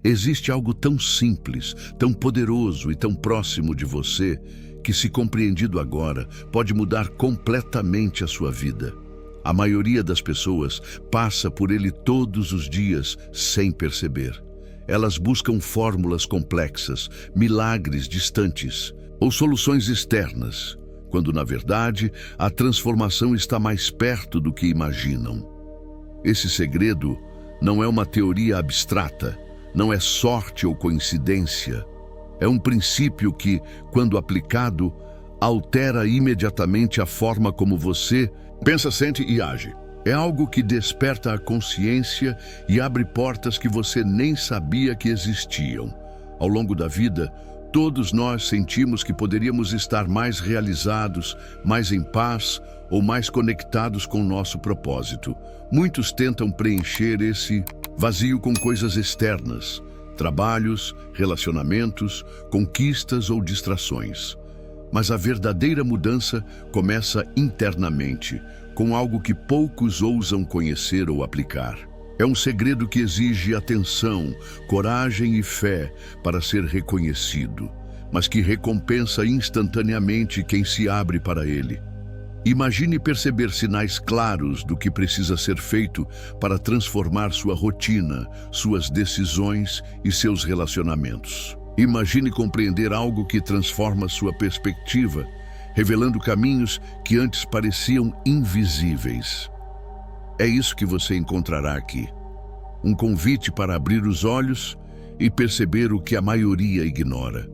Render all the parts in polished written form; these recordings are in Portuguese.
Existe algo tão simples, tão poderoso e tão próximo de você que, se compreendido agora, pode mudar completamente a sua vida. A maioria das pessoas passa por ele todos os dias sem perceber. Elas buscam fórmulas complexas, milagres distantes ou soluções externas, quando, na verdade, a transformação está mais perto do que imaginam. Esse segredo não é uma teoria abstrata, não é sorte ou coincidência. É um princípio que, quando aplicado, altera imediatamente a forma como você pensa, sente e age. É algo que desperta a consciência e abre portas que você nem sabia que existiam. Ao longo da vida, todos nós sentimos que poderíamos estar mais realizados, mais em paz ou mais conectados com o nosso propósito. Muitos tentam preencher esse vazio com coisas externas, trabalhos, relacionamentos, conquistas ou distrações. Mas a verdadeira mudança começa internamente, com algo que poucos ousam conhecer ou aplicar. É um segredo que exige atenção, coragem e fé para ser reconhecido, mas que recompensa instantaneamente quem se abre para ele. Imagine perceber sinais claros do que precisa ser feito para transformar sua rotina, suas decisões e seus relacionamentos. Imagine compreender algo que transforma sua perspectiva, revelando caminhos que antes pareciam invisíveis. É isso que você encontrará aqui. Um convite para abrir os olhos e perceber o que a maioria ignora.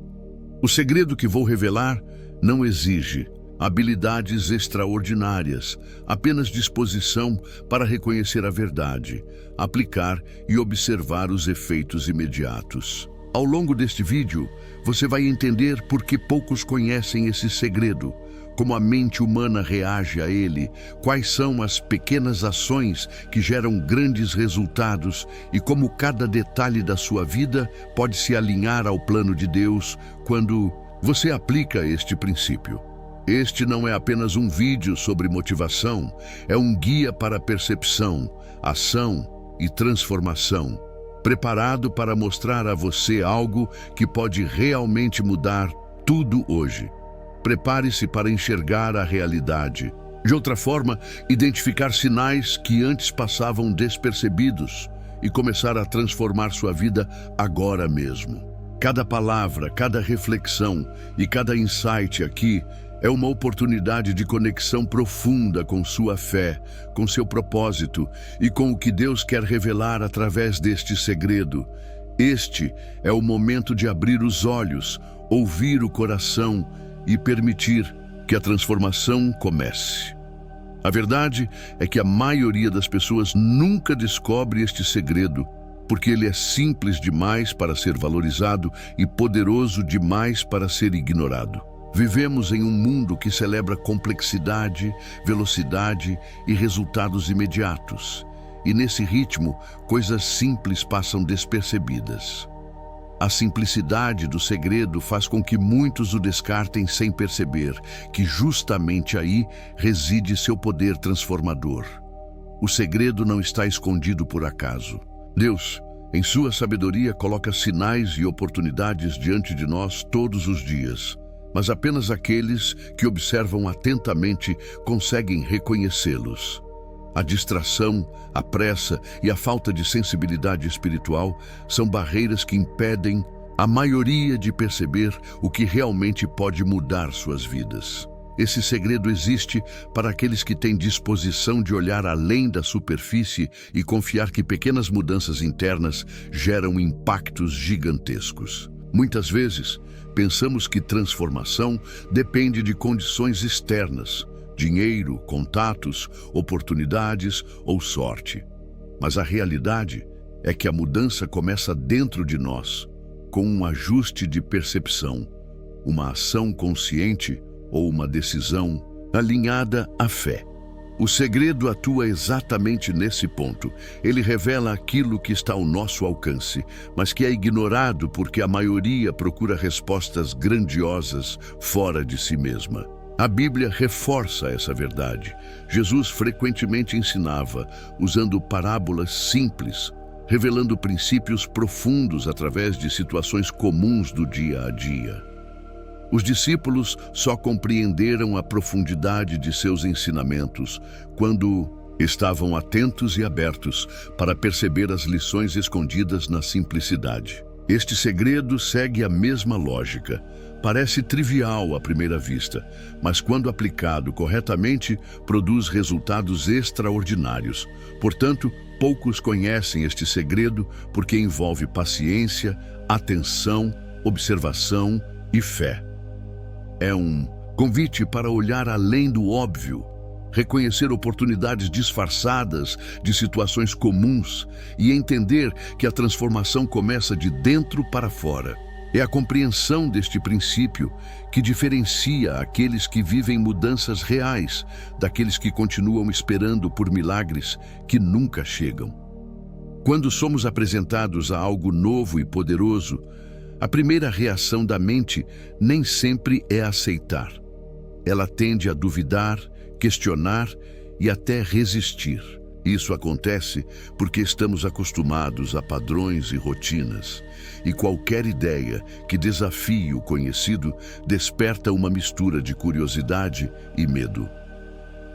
O segredo que vou revelar não exige habilidades extraordinárias, apenas disposição para reconhecer a verdade, aplicar e observar os efeitos imediatos. Ao longo deste vídeo, você vai entender por que poucos conhecem esse segredo, como a mente humana reage a ele, quais são as pequenas ações que geram grandes resultados e como cada detalhe da sua vida pode se alinhar ao plano de Deus quando você aplica este princípio. Este não é apenas um vídeo sobre motivação, é um guia para percepção, ação e transformação, preparado para mostrar a você algo que pode realmente mudar tudo hoje. Prepare-se para enxergar a realidade. De outra forma, identificar sinais que antes passavam despercebidos e começar a transformar sua vida agora mesmo. Cada palavra, cada reflexão e cada insight aqui é uma oportunidade de conexão profunda com sua fé, com seu propósito e com o que Deus quer revelar através deste segredo. Este é o momento de abrir os olhos, ouvir o coração e permitir que a transformação comece. A verdade é que a maioria das pessoas nunca descobre este segredo, porque ele é simples demais para ser valorizado e poderoso demais para ser ignorado. Vivemos em um mundo que celebra complexidade, velocidade e resultados imediatos. E nesse ritmo, coisas simples passam despercebidas. A simplicidade do segredo faz com que muitos o descartem sem perceber que justamente aí reside seu poder transformador. O segredo não está escondido por acaso. Deus, em sua sabedoria, coloca sinais e oportunidades diante de nós todos os dias. Mas apenas aqueles que observam atentamente conseguem reconhecê-los. A distração, a pressa e a falta de sensibilidade espiritual são barreiras que impedem a maioria de perceber o que realmente pode mudar suas vidas. Esse segredo existe para aqueles que têm disposição de olhar além da superfície e confiar que pequenas mudanças internas geram impactos gigantescos. Muitas vezes, pensamos que transformação depende de condições externas, dinheiro, contatos, oportunidades ou sorte. Mas a realidade é que a mudança começa dentro de nós, com um ajuste de percepção, uma ação consciente ou uma decisão alinhada à fé. O segredo atua exatamente nesse ponto. Ele revela aquilo que está ao nosso alcance, mas que é ignorado porque a maioria procura respostas grandiosas fora de si mesma. A Bíblia reforça essa verdade. Jesus frequentemente ensinava, usando parábolas simples, revelando princípios profundos através de situações comuns do dia a dia. Os discípulos só compreenderam a profundidade de seus ensinamentos quando estavam atentos e abertos para perceber as lições escondidas na simplicidade. Este segredo segue a mesma lógica. Parece trivial à primeira vista, mas quando aplicado corretamente, produz resultados extraordinários. Portanto, poucos conhecem este segredo porque envolve paciência, atenção, observação e fé. É um convite para olhar além do óbvio, reconhecer oportunidades disfarçadas de situações comuns e entender que a transformação começa de dentro para fora. É a compreensão deste princípio que diferencia aqueles que vivem mudanças reais daqueles que continuam esperando por milagres que nunca chegam. Quando somos apresentados a algo novo e poderoso, a primeira reação da mente nem sempre é aceitar. Ela tende a duvidar, questionar e até resistir. Isso acontece porque estamos acostumados a padrões e rotinas, e qualquer ideia que desafie o conhecido desperta uma mistura de curiosidade e medo.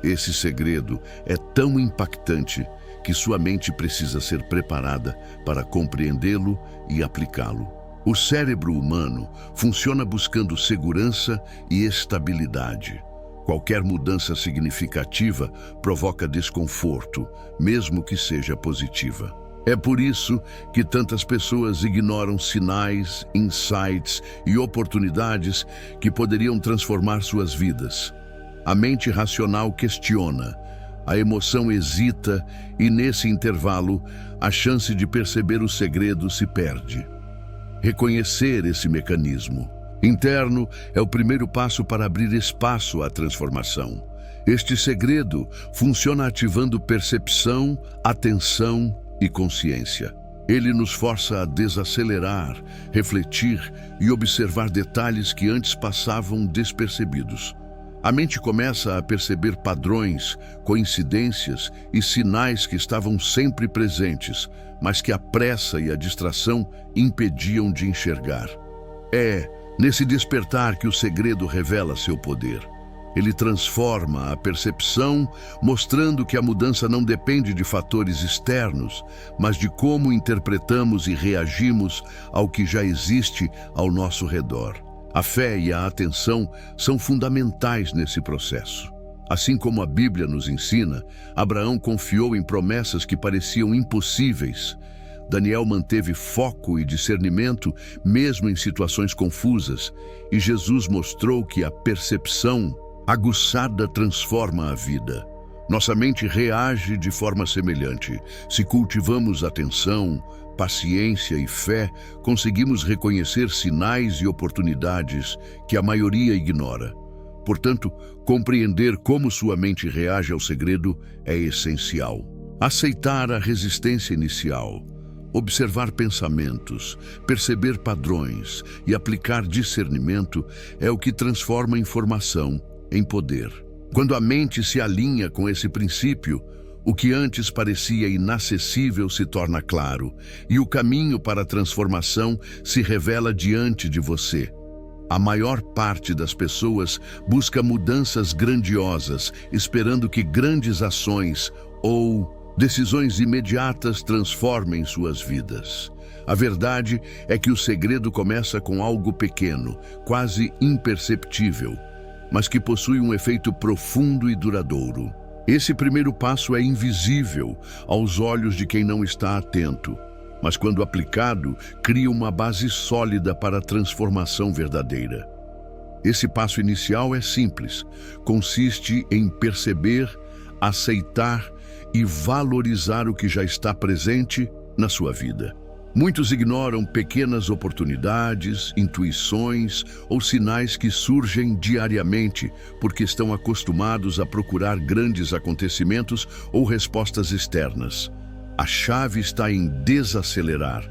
Esse segredo é tão impactante que sua mente precisa ser preparada para compreendê-lo e aplicá-lo. O cérebro humano funciona buscando segurança e estabilidade. Qualquer mudança significativa provoca desconforto, mesmo que seja positiva. É por isso que tantas pessoas ignoram sinais, insights e oportunidades que poderiam transformar suas vidas. A mente racional questiona, a emoção hesita e, nesse intervalo, a chance de perceber o segredo se perde. Reconhecer esse mecanismo interno é o primeiro passo para abrir espaço à transformação. Este segredo funciona ativando percepção, atenção e consciência. Ele nos força a desacelerar, refletir e observar detalhes que antes passavam despercebidos. A mente começa a perceber padrões, coincidências e sinais que estavam sempre presentes, mas que a pressa e a distração impediam de enxergar. É nesse despertar que o segredo revela seu poder. Ele transforma a percepção, mostrando que a mudança não depende de fatores externos, mas de como interpretamos e reagimos ao que já existe ao nosso redor. A fé e a atenção são fundamentais nesse processo. Assim como a Bíblia nos ensina, Abraão confiou em promessas que pareciam impossíveis. Daniel manteve foco e discernimento mesmo em situações confusas, e Jesus mostrou que a percepção aguçada transforma a vida. Nossa mente reage de forma semelhante. Se cultivamos atenção, paciência e fé, conseguimos reconhecer sinais e oportunidades que a maioria ignora. Portanto, compreender como sua mente reage ao segredo é essencial. Aceitar a resistência inicial, observar pensamentos, perceber padrões e aplicar discernimento é o que transforma a informação em poder. Quando a mente se alinha com esse princípio, o que antes parecia inacessível se torna claro, e o caminho para a transformação se revela diante de você. A maior parte das pessoas busca mudanças grandiosas, esperando que grandes ações ou decisões imediatas transformem suas vidas. A verdade é que o segredo começa com algo pequeno, quase imperceptível, mas que possui um efeito profundo e duradouro. Esse primeiro passo é invisível aos olhos de quem não está atento, mas quando aplicado, cria uma base sólida para a transformação verdadeira. Esse passo inicial é simples, consiste em perceber, aceitar e valorizar o que já está presente na sua vida. Muitos ignoram pequenas oportunidades, intuições ou sinais que surgem diariamente porque estão acostumados a procurar grandes acontecimentos ou respostas externas. A chave está em desacelerar,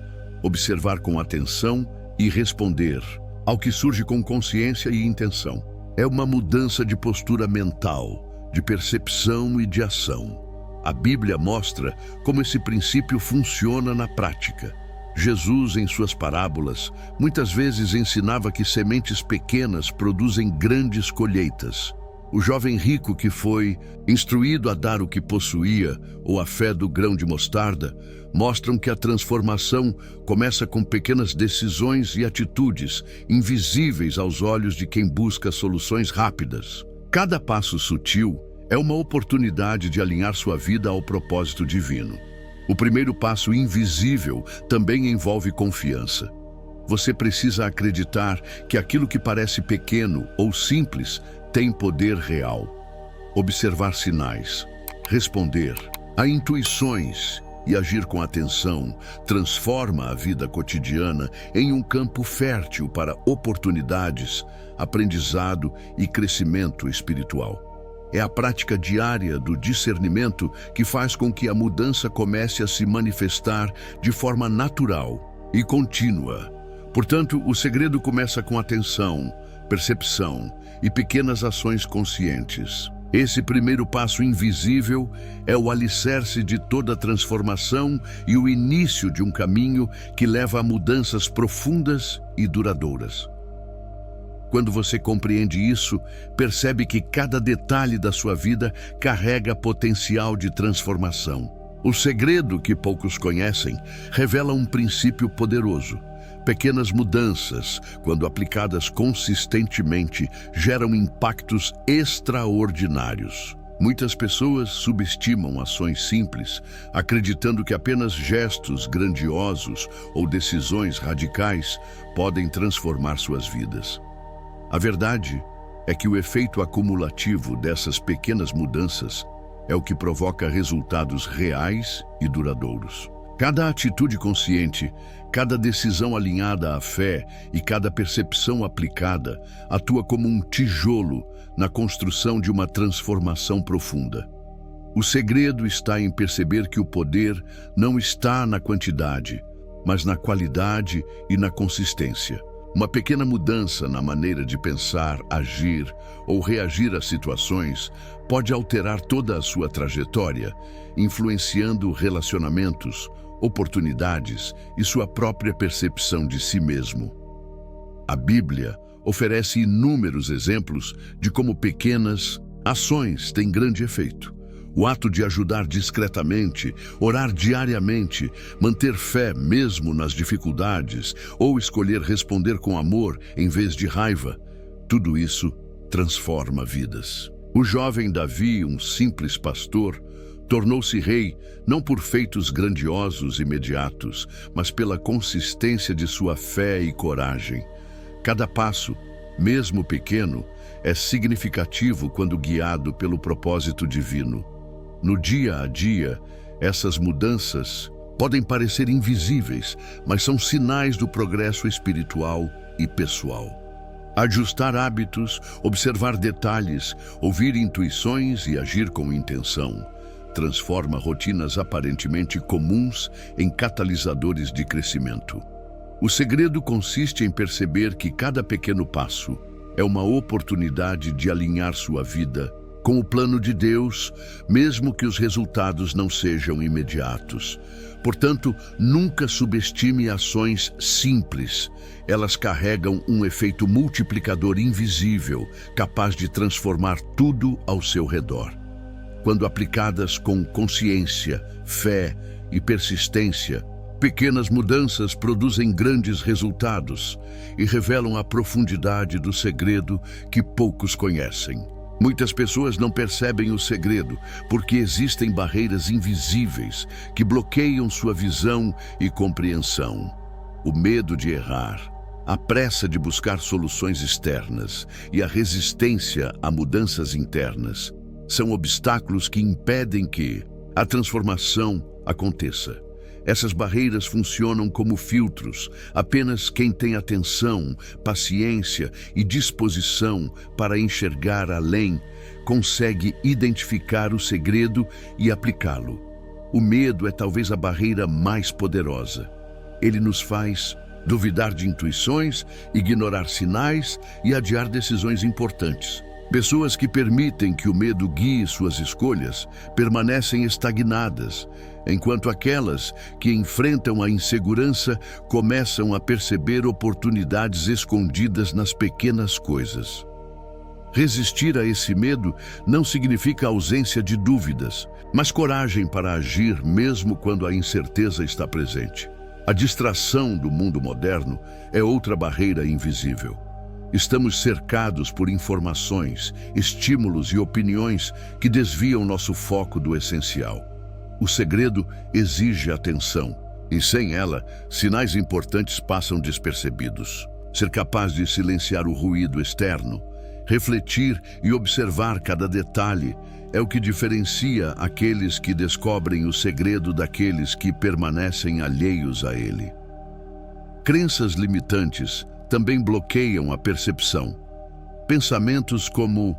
observar com atenção e responder ao que surge com consciência e intenção. É uma mudança de postura mental, de percepção e de ação. A Bíblia mostra como esse princípio funciona na prática. Jesus, em suas parábolas, muitas vezes ensinava que sementes pequenas produzem grandes colheitas. O jovem rico que foi instruído a dar o que possuía, ou a fé do grão de mostarda, mostram que a transformação começa com pequenas decisões e atitudes invisíveis aos olhos de quem busca soluções rápidas. Cada passo sutil é uma oportunidade de alinhar sua vida ao propósito divino. O primeiro passo invisível também envolve confiança. Você precisa acreditar que aquilo que parece pequeno ou simples tem poder real. Observar sinais, responder a intuições e agir com atenção transforma a vida cotidiana em um campo fértil para oportunidades, aprendizado e crescimento espiritual. É a prática diária do discernimento que faz com que a mudança comece a se manifestar de forma natural e contínua. Portanto, o segredo começa com atenção, percepção e pequenas ações conscientes. Esse primeiro passo invisível é o alicerce de toda transformação e o início de um caminho que leva a mudanças profundas e duradouras. Quando você compreende isso, percebe que cada detalhe da sua vida carrega potencial de transformação. O segredo que poucos conhecem revela um princípio poderoso. Pequenas mudanças, quando aplicadas consistentemente, geram impactos extraordinários. Muitas pessoas subestimam ações simples, acreditando que apenas gestos grandiosos ou decisões radicais podem transformar suas vidas. A verdade é que o efeito acumulativo dessas pequenas mudanças é o que provoca resultados reais e duradouros. Cada atitude consciente, cada decisão alinhada à fé e cada percepção aplicada atua como um tijolo na construção de uma transformação profunda. O segredo está em perceber que o poder não está na quantidade, mas na qualidade e na consistência. Uma pequena mudança na maneira de pensar, agir ou reagir a situações pode alterar toda a sua trajetória, influenciando relacionamentos, oportunidades e sua própria percepção de si mesmo. A Bíblia oferece inúmeros exemplos de como pequenas ações têm grande efeito. O ato de ajudar discretamente, orar diariamente, manter fé mesmo nas dificuldades ou escolher responder com amor em vez de raiva, tudo isso transforma vidas. O jovem Davi, um simples pastor, tornou-se rei não por feitos grandiosos imediatos, mas pela consistência de sua fé e coragem. Cada passo, mesmo pequeno, é significativo quando guiado pelo propósito divino. No dia a dia, essas mudanças podem parecer invisíveis, mas são sinais do progresso espiritual e pessoal. Ajustar hábitos, observar detalhes, ouvir intuições e agir com intenção transforma rotinas aparentemente comuns em catalisadores de crescimento. O segredo consiste em perceber que cada pequeno passo é uma oportunidade de alinhar sua vida com o plano de Deus, mesmo que os resultados não sejam imediatos. Portanto, nunca subestime ações simples. Elas carregam um efeito multiplicador invisível, capaz de transformar tudo ao seu redor. Quando aplicadas com consciência, fé e persistência, pequenas mudanças produzem grandes resultados e revelam a profundidade do segredo que poucos conhecem. Muitas pessoas não percebem o segredo porque existem barreiras invisíveis que bloqueiam sua visão e compreensão. O medo de errar, a pressa de buscar soluções externas e a resistência a mudanças internas são obstáculos que impedem que a transformação aconteça. Essas barreiras funcionam como filtros. Apenas quem tem atenção, paciência e disposição para enxergar além consegue identificar o segredo e aplicá-lo. O medo é talvez a barreira mais poderosa. Ele nos faz duvidar de intuições, ignorar sinais e adiar decisões importantes. Pessoas que permitem que o medo guie suas escolhas permanecem estagnadas, enquanto aquelas que enfrentam a insegurança começam a perceber oportunidades escondidas nas pequenas coisas. Resistir a esse medo não significa ausência de dúvidas, mas coragem para agir mesmo quando a incerteza está presente. A distração do mundo moderno é outra barreira invisível. Estamos cercados por informações, estímulos e opiniões que desviam nosso foco do essencial. O segredo exige atenção, e sem ela, sinais importantes passam despercebidos. Ser capaz de silenciar o ruído externo, refletir e observar cada detalhe é o que diferencia aqueles que descobrem o segredo daqueles que permanecem alheios a ele. Crenças limitantes também bloqueiam a percepção. Pensamentos como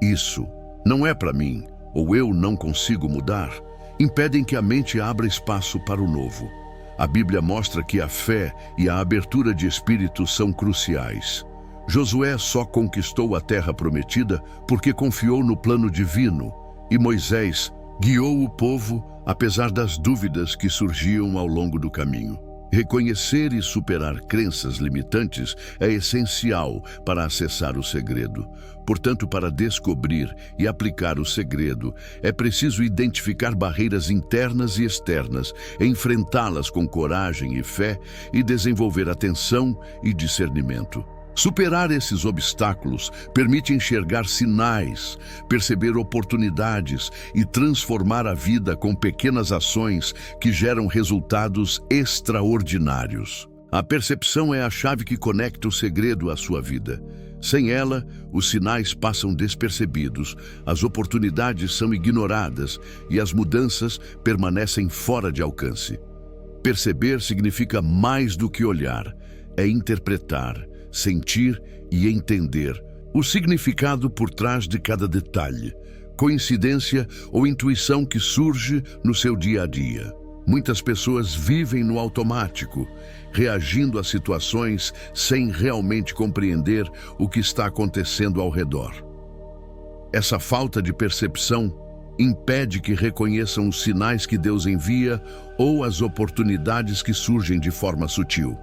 "isso não é para mim" ou "eu não consigo mudar" impedem que a mente abra espaço para o novo. A Bíblia mostra que a fé e a abertura de espírito são cruciais. Josué só conquistou a terra prometida porque confiou no plano divino, e Moisés guiou o povo apesar das dúvidas que surgiam ao longo do caminho. Reconhecer e superar crenças limitantes é essencial para acessar o segredo. Portanto, para descobrir e aplicar o segredo, é preciso identificar barreiras internas e externas, enfrentá-las com coragem e fé e desenvolver atenção e discernimento. Superar esses obstáculos permite enxergar sinais, perceber oportunidades e transformar a vida com pequenas ações que geram resultados extraordinários. A percepção é a chave que conecta o segredo à sua vida. Sem ela, os sinais passam despercebidos, as oportunidades são ignoradas e as mudanças permanecem fora de alcance. Perceber significa mais do que olhar, é interpretar, sentir e entender o significado por trás de cada detalhe, coincidência ou intuição que surge no seu dia a dia. Muitas pessoas vivem no automático, reagindo a situações sem realmente compreender o que está acontecendo ao redor. Essa falta de percepção impede que reconheçam os sinais que Deus envia ou as oportunidades que surgem de forma sutil.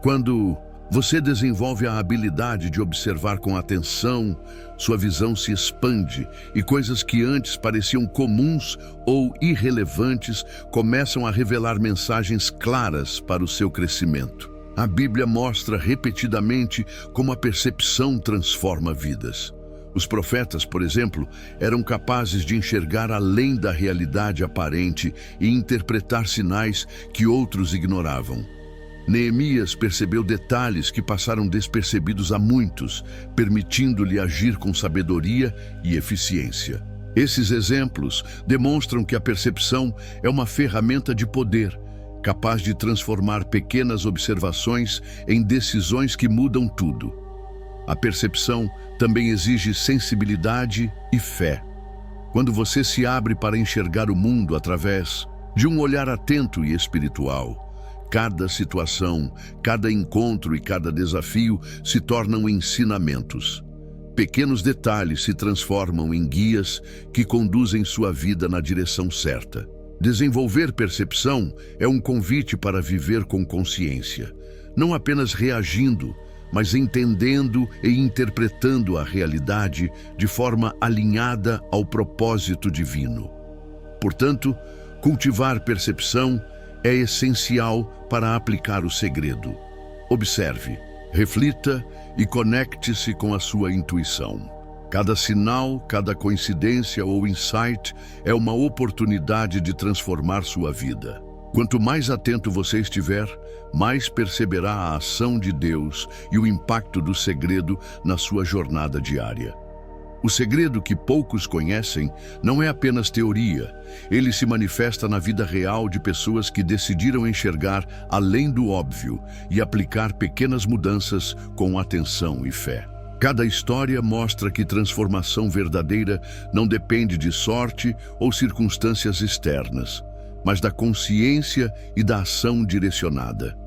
Quando você desenvolve a habilidade de observar com atenção, sua visão se expande e coisas que antes pareciam comuns ou irrelevantes começam a revelar mensagens claras para o seu crescimento. A Bíblia mostra repetidamente como a percepção transforma vidas. Os profetas, por exemplo, eram capazes de enxergar além da realidade aparente e interpretar sinais que outros ignoravam. Neemias percebeu detalhes que passaram despercebidos a muitos, permitindo-lhe agir com sabedoria e eficiência. Esses exemplos demonstram que a percepção é uma ferramenta de poder, capaz de transformar pequenas observações em decisões que mudam tudo. A percepção também exige sensibilidade e fé. Quando você se abre para enxergar o mundo através de um olhar atento e espiritual, cada situação, cada encontro e cada desafio se tornam ensinamentos. Pequenos detalhes se transformam em guias que conduzem sua vida na direção certa. Desenvolver percepção é um convite para viver com consciência, não apenas reagindo, mas entendendo e interpretando a realidade de forma alinhada ao propósito divino. Portanto, cultivar percepção é essencial para aplicar o segredo. Observe, reflita e conecte-se com a sua intuição. Cada sinal, cada coincidência ou insight é uma oportunidade de transformar sua vida. Quanto mais atento você estiver, mais perceberá a ação de Deus e o impacto do segredo na sua jornada diária. O segredo que poucos conhecem não é apenas teoria, ele se manifesta na vida real de pessoas que decidiram enxergar além do óbvio e aplicar pequenas mudanças com atenção e fé. Cada história mostra que transformação verdadeira não depende de sorte ou circunstâncias externas, mas da consciência e da ação direcionada.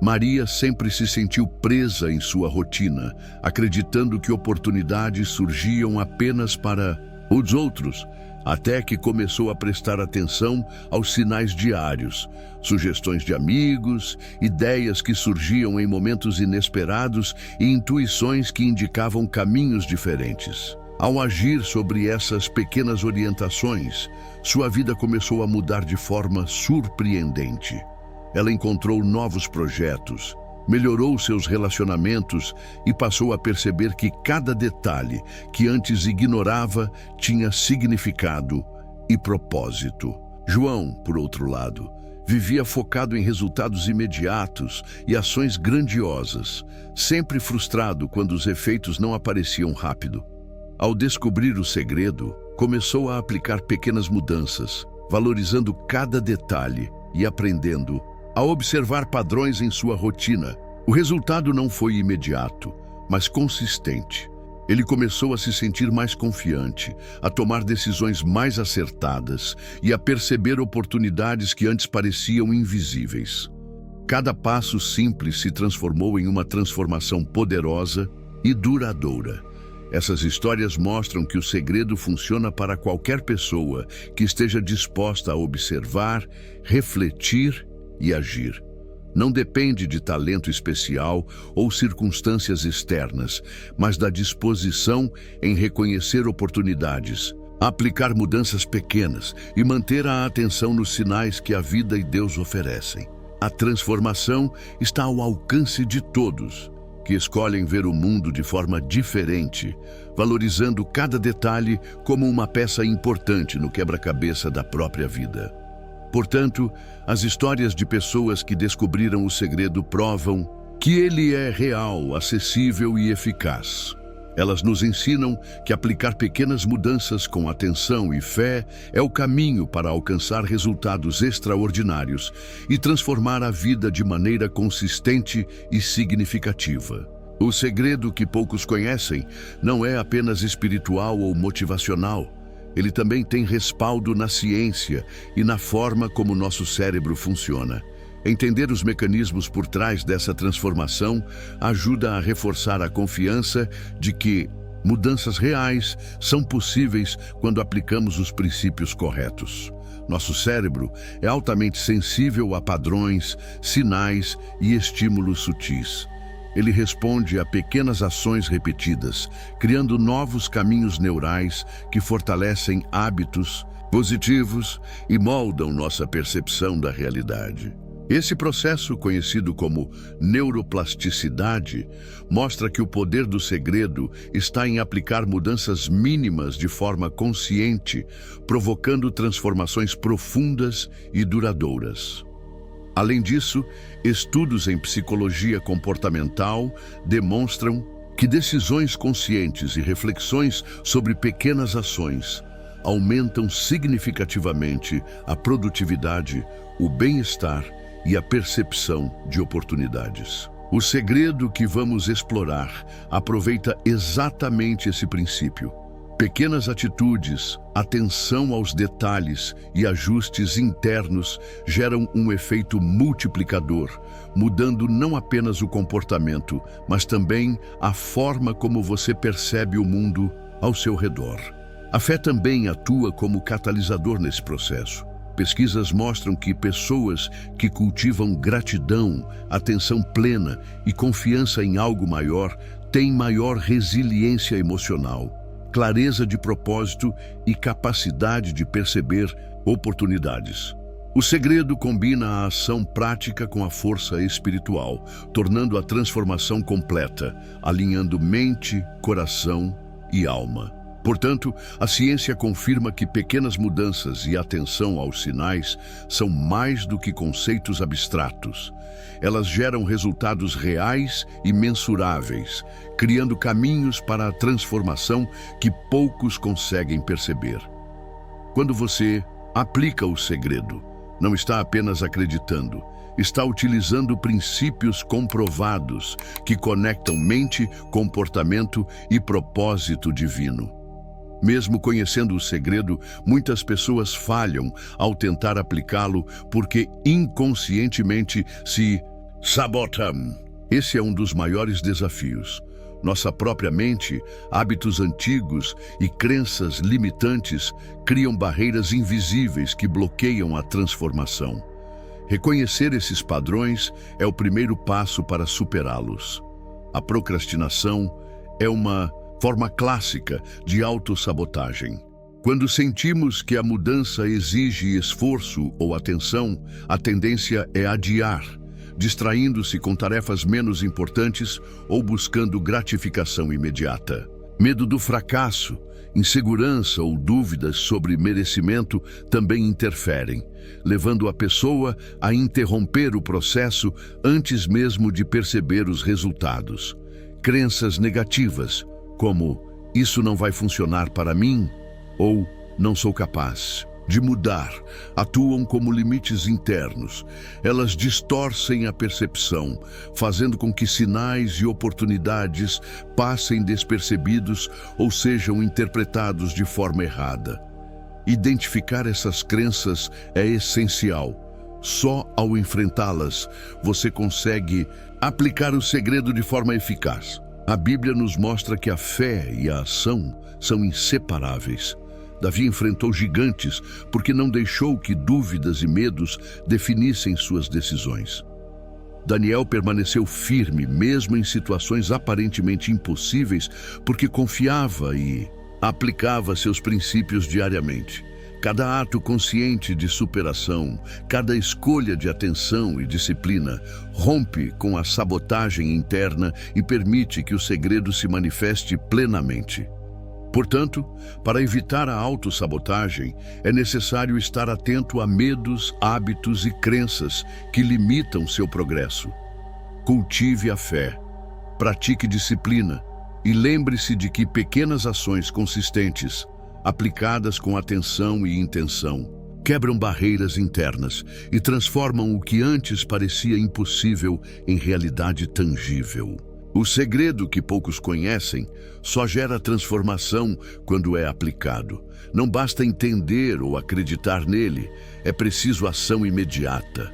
Maria sempre se sentiu presa em sua rotina, acreditando que oportunidades surgiam apenas para os outros, até que começou a prestar atenção aos sinais diários, sugestões de amigos, ideias que surgiam em momentos inesperados e intuições que indicavam caminhos diferentes. Ao agir sobre essas pequenas orientações, sua vida começou a mudar de forma surpreendente. Ela encontrou novos projetos, melhorou seus relacionamentos e passou a perceber que cada detalhe que antes ignorava tinha significado e propósito. João, por outro lado, vivia focado em resultados imediatos e ações grandiosas, sempre frustrado quando os efeitos não apareciam rápido. Ao descobrir o segredo, começou a aplicar pequenas mudanças, valorizando cada detalhe e aprendendo a observar padrões em sua rotina. O resultado não foi imediato, mas consistente. Ele começou a se sentir mais confiante, a tomar decisões mais acertadas e a perceber oportunidades que antes pareciam invisíveis. Cada passo simples se transformou em uma transformação poderosa e duradoura. Essas histórias mostram que o segredo funciona para qualquer pessoa que esteja disposta a observar, refletir e agir. Não depende de talento especial ou circunstâncias externas, mas da disposição em reconhecer oportunidades, aplicar mudanças pequenas e manter a atenção nos sinais que a vida e Deus oferecem. A transformação está ao alcance de todos, que escolhem ver o mundo de forma diferente, valorizando cada detalhe como uma peça importante no quebra-cabeça da própria vida. Portanto, as histórias de pessoas que descobriram o segredo provam que ele é real, acessível e eficaz. Elas nos ensinam que aplicar pequenas mudanças com atenção e fé é o caminho para alcançar resultados extraordinários e transformar a vida de maneira consistente e significativa. O segredo que poucos conhecem não é apenas espiritual ou motivacional. Ele também tem respaldo na ciência e na forma como nosso cérebro funciona. Entender os mecanismos por trás dessa transformação ajuda a reforçar a confiança de que mudanças reais são possíveis quando aplicamos os princípios corretos. Nosso cérebro é altamente sensível a padrões, sinais e estímulos sutis. Ele responde a pequenas ações repetidas, criando novos caminhos neurais que fortalecem hábitos positivos e moldam nossa percepção da realidade. Esse processo, conhecido como neuroplasticidade, mostra que o poder do segredo está em aplicar mudanças mínimas de forma consciente, provocando transformações profundas e duradouras. Além disso, estudos em psicologia comportamental demonstram que decisões conscientes e reflexões sobre pequenas ações aumentam significativamente a produtividade, o bem-estar e a percepção de oportunidades. O segredo que vamos explorar aproveita exatamente esse princípio. Pequenas atitudes, atenção aos detalhes e ajustes internos geram um efeito multiplicador, mudando não apenas o comportamento, mas também a forma como você percebe o mundo ao seu redor. A fé também atua como catalisador nesse processo. Pesquisas mostram que pessoas que cultivam gratidão, atenção plena e confiança em algo maior têm maior resiliência emocional, clareza de propósito e capacidade de perceber oportunidades. O segredo combina a ação prática com a força espiritual, tornando a transformação completa, alinhando mente, coração e alma. Portanto, a ciência confirma que pequenas mudanças e atenção aos sinais são mais do que conceitos abstratos. Elas geram resultados reais e mensuráveis, criando caminhos para a transformação que poucos conseguem perceber. Quando você aplica o segredo, não está apenas acreditando, está utilizando princípios comprovados que conectam mente, comportamento e propósito divino. Mesmo conhecendo o segredo, muitas pessoas falham ao tentar aplicá-lo porque inconscientemente se Sabotam. Esse é um dos maiores desafios. Nossa própria mente, hábitos antigos e crenças limitantes criam barreiras invisíveis que bloqueiam a transformação. Reconhecer esses padrões é o primeiro passo para superá-los. A procrastinação é uma forma clássica de autossabotagem. Quando sentimos que a mudança exige esforço ou atenção, a tendência é adiar, distraindo-se com tarefas menos importantes ou buscando gratificação imediata. Medo do fracasso, insegurança ou dúvidas sobre merecimento também interferem, levando a pessoa a interromper o processo antes mesmo de perceber os resultados. Crenças negativas, como "isso não vai funcionar para mim" ou "não sou capaz de mudar", atuam como limites internos. Elas distorcem a percepção, fazendo com que sinais e oportunidades passem despercebidos ou sejam interpretados de forma errada. Identificar essas crenças é essencial. Só ao enfrentá-las, você consegue aplicar o segredo de forma eficaz. A Bíblia nos mostra que a fé e a ação são inseparáveis. Davi enfrentou gigantes porque não deixou que dúvidas e medos definissem suas decisões. Daniel permaneceu firme, mesmo em situações aparentemente impossíveis, porque confiava e aplicava seus princípios diariamente. Cada ato consciente de superação, cada escolha de atenção e disciplina, rompe com a sabotagem interna e permite que o segredo se manifeste plenamente. Portanto, para evitar a autossabotagem, é necessário estar atento a medos, hábitos e crenças que limitam seu progresso. Cultive a fé, pratique disciplina e lembre-se de que pequenas ações consistentes, aplicadas com atenção e intenção, quebram barreiras internas e transformam o que antes parecia impossível em realidade tangível. O segredo que poucos conhecem só gera transformação quando é aplicado. Não basta entender ou acreditar nele, é preciso ação imediata.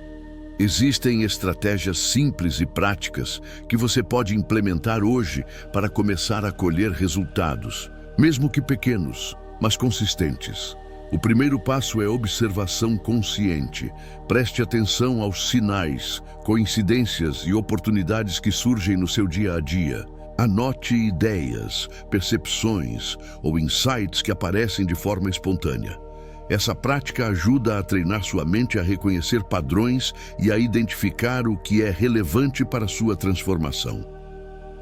Existem estratégias simples e práticas que você pode implementar hoje para começar a colher resultados, mesmo que pequenos, mas consistentes. O primeiro passo é observação consciente. Preste atenção aos sinais, coincidências e oportunidades que surgem no seu dia a dia. Anote ideias, percepções ou insights que aparecem de forma espontânea. Essa prática ajuda a treinar sua mente a reconhecer padrões e a identificar o que é relevante para sua transformação.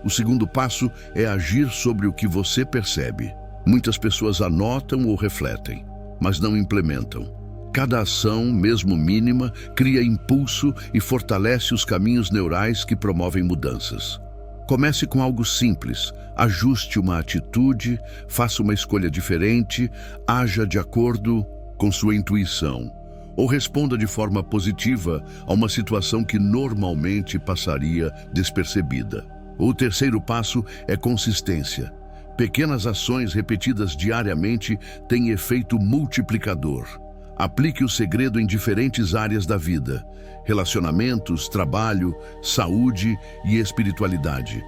O segundo passo é agir sobre o que você percebe. Muitas pessoas anotam ou refletem, mas não implementam. Cada ação, mesmo mínima, cria impulso e fortalece os caminhos neurais que promovem mudanças. Comece com algo simples, ajuste uma atitude, faça uma escolha diferente, haja de acordo com sua intuição, ou responda de forma positiva a uma situação que normalmente passaria despercebida. O terceiro passo é consistência. Pequenas ações repetidas diariamente têm efeito multiplicador. Aplique o segredo em diferentes áreas da vida: relacionamentos, trabalho, saúde e espiritualidade.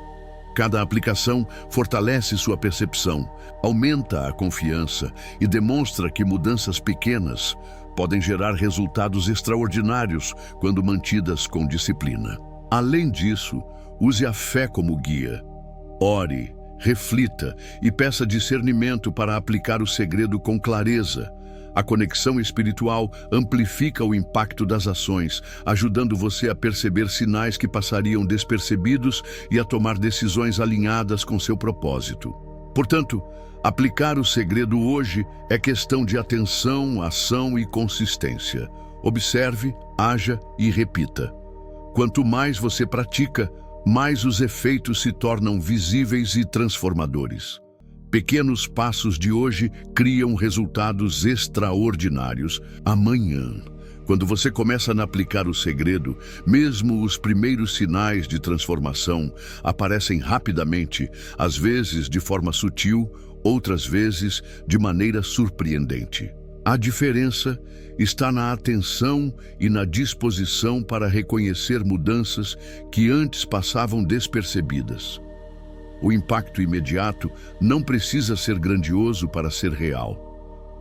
Cada aplicação fortalece sua percepção, aumenta a confiança e demonstra que mudanças pequenas podem gerar resultados extraordinários quando mantidas com disciplina. Além disso, use a fé como guia. Ore, reflita e peça discernimento para aplicar o segredo com clareza. A conexão espiritual amplifica o impacto das ações, ajudando você a perceber sinais que passariam despercebidos e a tomar decisões alinhadas com seu propósito. Portanto, aplicar o segredo hoje é questão de atenção, ação e consistência. Observe, haja e repita. Quanto mais você pratica, mais os efeitos se tornam visíveis e transformadores. Pequenos passos de hoje criam resultados extraordinários amanhã. Quando você começa a aplicar o segredo, mesmo os primeiros sinais de transformação aparecem rapidamente, às vezes de forma sutil, outras vezes de maneira surpreendente. A diferença está na atenção e na disposição para reconhecer mudanças que antes passavam despercebidas. O impacto imediato não precisa ser grandioso para ser real.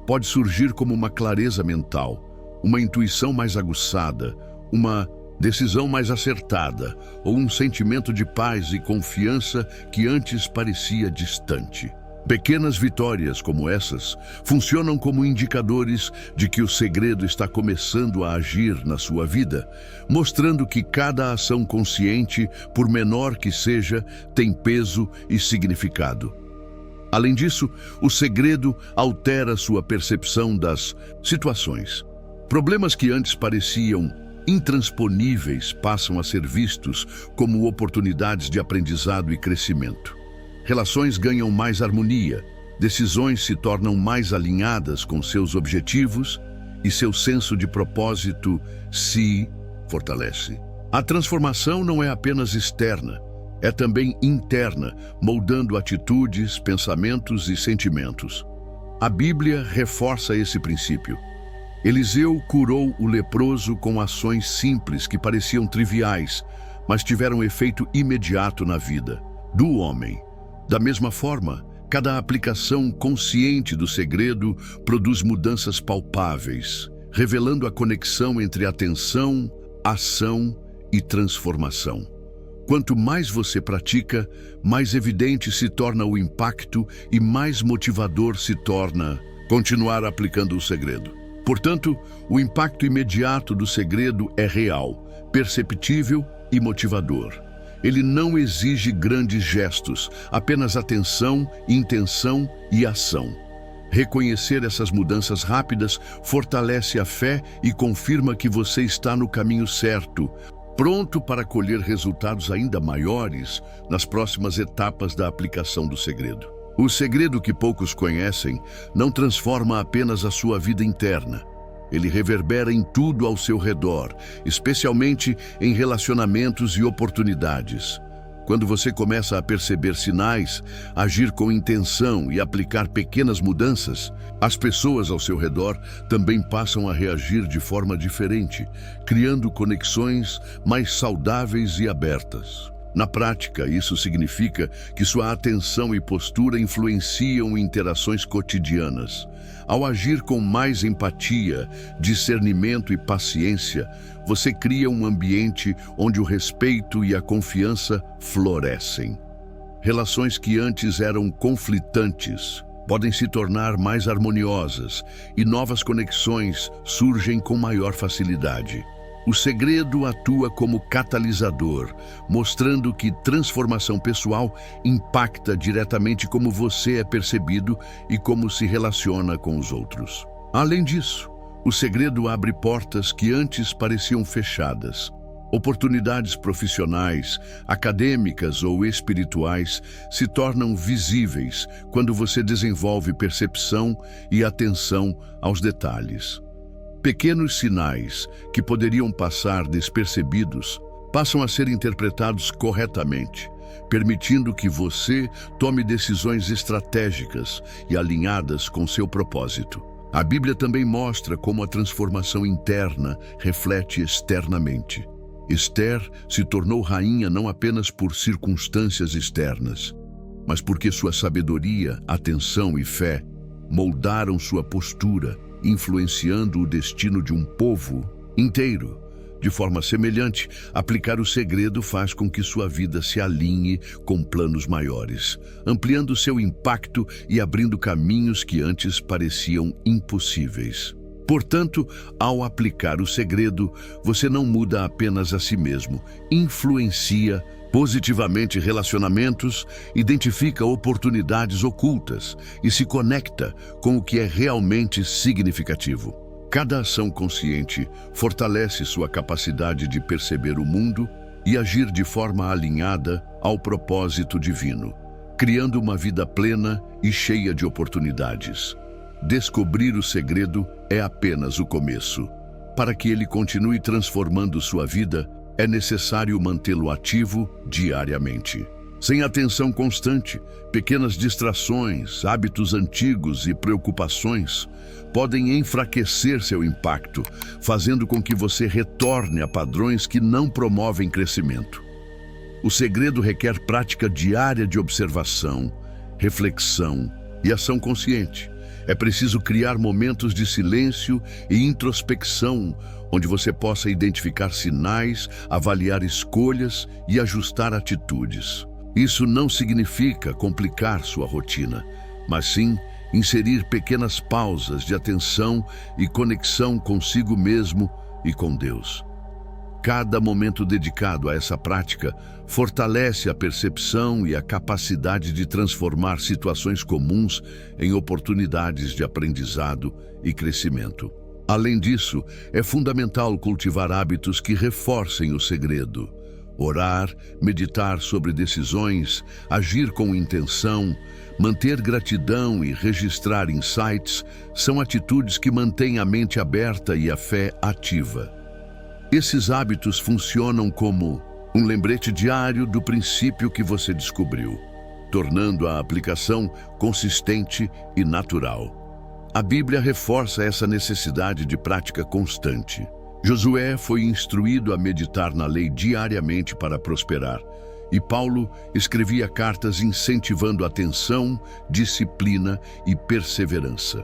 Pode surgir como uma clareza mental, uma intuição mais aguçada, uma decisão mais acertada ou um sentimento de paz e confiança que antes parecia distante. Pequenas vitórias como essas funcionam como indicadores de que o segredo está começando a agir na sua vida, mostrando que cada ação consciente, por menor que seja, tem peso e significado. Além disso, o segredo altera sua percepção das situações. Problemas que antes pareciam intransponíveis passam a ser vistos como oportunidades de aprendizado e crescimento. Relações ganham mais harmonia, decisões se tornam mais alinhadas com seus objetivos e seu senso de propósito se fortalece. A transformação não é apenas externa, é também interna, moldando atitudes, pensamentos e sentimentos. A Bíblia reforça esse princípio. Eliseu curou o leproso com ações simples que pareciam triviais, mas tiveram efeito imediato na vida do homem. Da mesma forma, cada aplicação consciente do segredo produz mudanças palpáveis, revelando a conexão entre atenção, ação e transformação. Quanto mais você pratica, mais evidente se torna o impacto e mais motivador se torna continuar aplicando o segredo. Portanto, o impacto imediato do segredo é real, perceptível e motivador. Ele não exige grandes gestos, apenas atenção, intenção e ação. Reconhecer essas mudanças rápidas fortalece a fé e confirma que você está no caminho certo, pronto para colher resultados ainda maiores nas próximas etapas da aplicação do segredo. O segredo que poucos conhecem não transforma apenas a sua vida interna. Ele reverbera em tudo ao seu redor, especialmente em relacionamentos e oportunidades. Quando você começa a perceber sinais, agir com intenção e aplicar pequenas mudanças, as pessoas ao seu redor também passam a reagir de forma diferente, criando conexões mais saudáveis e abertas. Na prática, isso significa que sua atenção e postura influenciam interações cotidianas. Ao agir com mais empatia, discernimento e paciência, você cria um ambiente onde o respeito e a confiança florescem. Relações que antes eram conflitantes podem se tornar mais harmoniosas e novas conexões surgem com maior facilidade. O segredo atua como catalisador, mostrando que transformação pessoal impacta diretamente como você é percebido e como se relaciona com os outros. Além disso, o segredo abre portas que antes pareciam fechadas. Oportunidades profissionais, acadêmicas ou espirituais se tornam visíveis quando você desenvolve percepção e atenção aos detalhes. Pequenos sinais que poderiam passar despercebidos passam a ser interpretados corretamente, permitindo que você tome decisões estratégicas e alinhadas com seu propósito. A Bíblia também mostra como a transformação interna reflete externamente. Esther se tornou rainha não apenas por circunstâncias externas, mas porque sua sabedoria, atenção e fé moldaram sua postura, influenciando o destino de um povo inteiro. De forma semelhante, aplicar o segredo faz com que sua vida se alinhe com planos maiores, ampliando seu impacto e abrindo caminhos que antes pareciam impossíveis. Portanto, ao aplicar o segredo, você não muda apenas a si mesmo, influencia positivamente relacionamentos, identifica oportunidades ocultas e se conecta com o que é realmente significativo. Cada ação consciente fortalece sua capacidade de perceber o mundo e agir de forma alinhada ao propósito divino, criando uma vida plena e cheia de oportunidades. Descobrir o segredo é apenas o começo. Para que ele continue transformando sua vida, é necessário mantê-lo ativo diariamente. Sem atenção constante, pequenas distrações, hábitos antigos e preocupações podem enfraquecer seu impacto, fazendo com que você retorne a padrões que não promovem crescimento. O segredo requer prática diária de observação, reflexão e ação consciente. É preciso criar momentos de silêncio e introspecção, onde você possa identificar sinais, avaliar escolhas e ajustar atitudes. Isso não significa complicar sua rotina, mas sim inserir pequenas pausas de atenção e conexão consigo mesmo e com Deus. Cada momento dedicado a essa prática fortalece a percepção e a capacidade de transformar situações comuns em oportunidades de aprendizado e crescimento. Além disso, é fundamental cultivar hábitos que reforcem o segredo. Orar, meditar sobre decisões, agir com intenção, manter gratidão e registrar insights são atitudes que mantêm a mente aberta e a fé ativa. Esses hábitos funcionam como um lembrete diário do princípio que você descobriu, tornando a aplicação consistente e natural. A Bíblia reforça essa necessidade de prática constante. Josué foi instruído a meditar na lei diariamente para prosperar, e Paulo escrevia cartas incentivando atenção, disciplina e perseverança.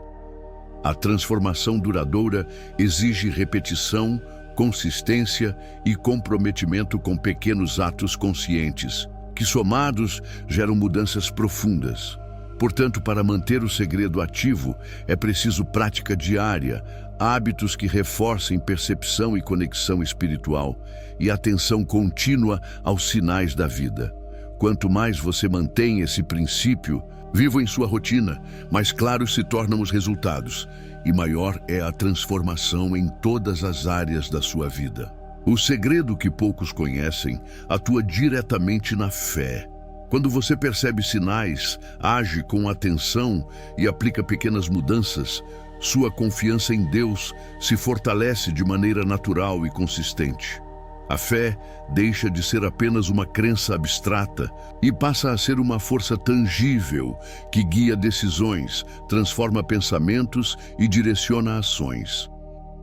A transformação duradoura exige repetição, consistência e comprometimento com pequenos atos conscientes, que somados geram mudanças profundas. Portanto, para manter o segredo ativo, é preciso prática diária, hábitos que reforcem percepção e conexão espiritual e atenção contínua aos sinais da vida. Quanto mais você mantém esse princípio vivo em sua rotina, mais claros se tornam os resultados e maior é a transformação em todas as áreas da sua vida. O segredo que poucos conhecem atua diretamente na fé. Quando você percebe sinais, age com atenção e aplica pequenas mudanças, sua confiança em Deus se fortalece de maneira natural e consistente. A fé deixa de ser apenas uma crença abstrata e passa a ser uma força tangível que guia decisões, transforma pensamentos e direciona ações.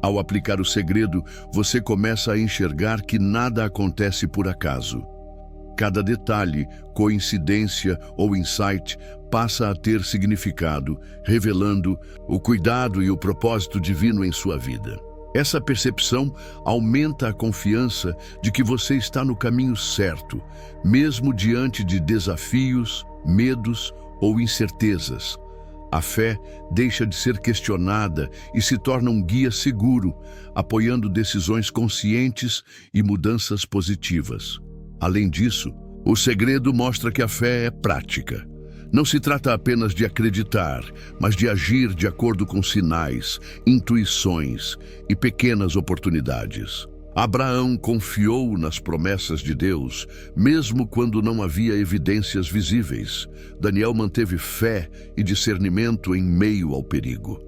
Ao aplicar o segredo, você começa a enxergar que nada acontece por acaso. Cada detalhe, coincidência ou insight passa a ter significado, revelando o cuidado e o propósito divino em sua vida. Essa percepção aumenta a confiança de que você está no caminho certo, mesmo diante de desafios, medos ou incertezas. A fé deixa de ser questionada e se torna um guia seguro, apoiando decisões conscientes e mudanças positivas. Além disso, o segredo mostra que a fé é prática. Não se trata apenas de acreditar, mas de agir de acordo com sinais, intuições e pequenas oportunidades. Abraão confiou nas promessas de Deus, mesmo quando não havia evidências visíveis. Daniel manteve fé e discernimento em meio ao perigo.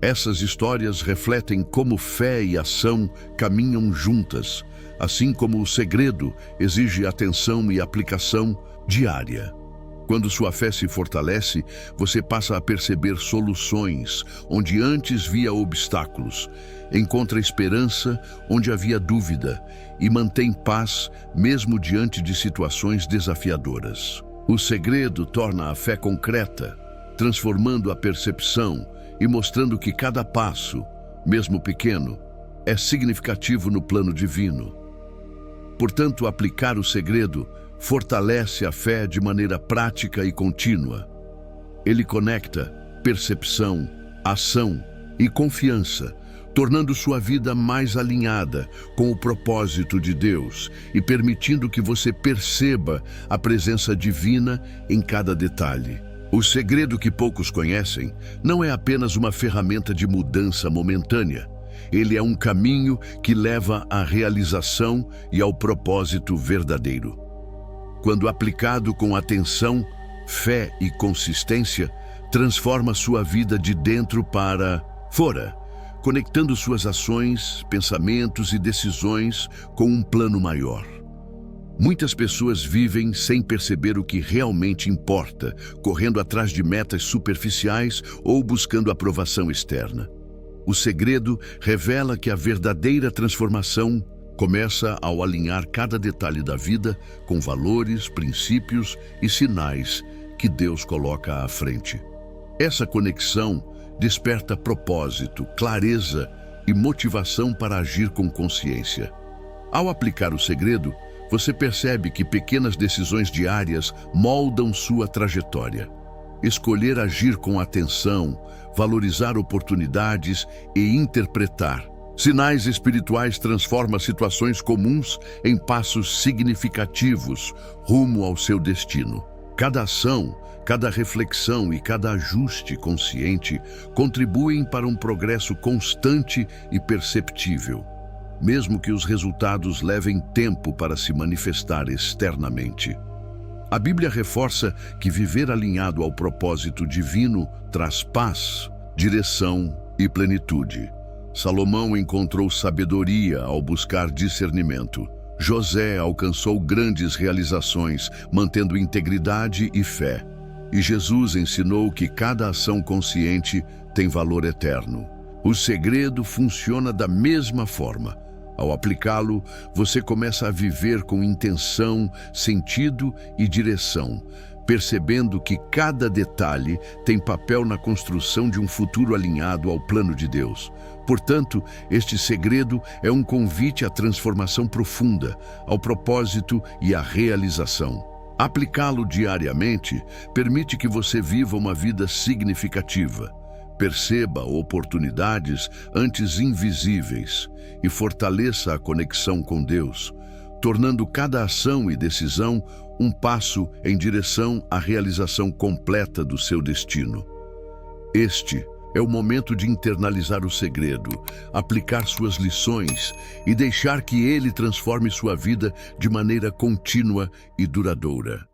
Essas histórias refletem como fé e ação caminham juntas, assim como o segredo exige atenção e aplicação diária. Quando sua fé se fortalece, você passa a perceber soluções onde antes via obstáculos, encontra esperança onde havia dúvida e mantém paz mesmo diante de situações desafiadoras. O segredo torna a fé concreta, transformando a percepção e mostrando que cada passo, mesmo pequeno, é significativo no plano divino. Portanto, aplicar o segredo fortalece a fé de maneira prática e contínua. Ele conecta percepção, ação e confiança, tornando sua vida mais alinhada com o propósito de Deus e permitindo que você perceba a presença divina em cada detalhe. O segredo que poucos conhecem não é apenas uma ferramenta de mudança momentânea. Ele é um caminho que leva à realização e ao propósito verdadeiro. Quando aplicado com atenção, fé e consistência, transforma sua vida de dentro para fora, conectando suas ações, pensamentos e decisões com um plano maior. Muitas pessoas vivem sem perceber o que realmente importa, correndo atrás de metas superficiais ou buscando aprovação externa. O segredo revela que a verdadeira transformação começa ao alinhar cada detalhe da vida com valores, princípios e sinais que Deus coloca à frente. Essa conexão desperta propósito, clareza e motivação para agir com consciência. Ao aplicar o segredo, você percebe que pequenas decisões diárias moldam sua trajetória. Escolher agir com atenção, valorizar oportunidades e interpretar sinais espirituais transforma situações comuns em passos significativos rumo ao seu destino. Cada ação, cada reflexão e cada ajuste consciente contribuem para um progresso constante e perceptível, mesmo que os resultados levem tempo para se manifestar externamente. A Bíblia reforça que viver alinhado ao propósito divino traz paz, direção e plenitude. Salomão encontrou sabedoria ao buscar discernimento. José alcançou grandes realizações, mantendo integridade e fé. E Jesus ensinou que cada ação consciente tem valor eterno. O segredo funciona da mesma forma. Ao aplicá-lo, você começa a viver com intenção, sentido e direção, percebendo que cada detalhe tem papel na construção de um futuro alinhado ao plano de Deus. Portanto, este segredo é um convite à transformação profunda, ao propósito e à realização. Aplicá-lo diariamente permite que você viva uma vida significativa, perceba oportunidades antes invisíveis e fortaleça a conexão com Deus, tornando cada ação e decisão um passo em direção à realização completa do seu destino. Este é o momento de internalizar o segredo, aplicar suas lições e deixar que ele transforme sua vida de maneira contínua e duradoura.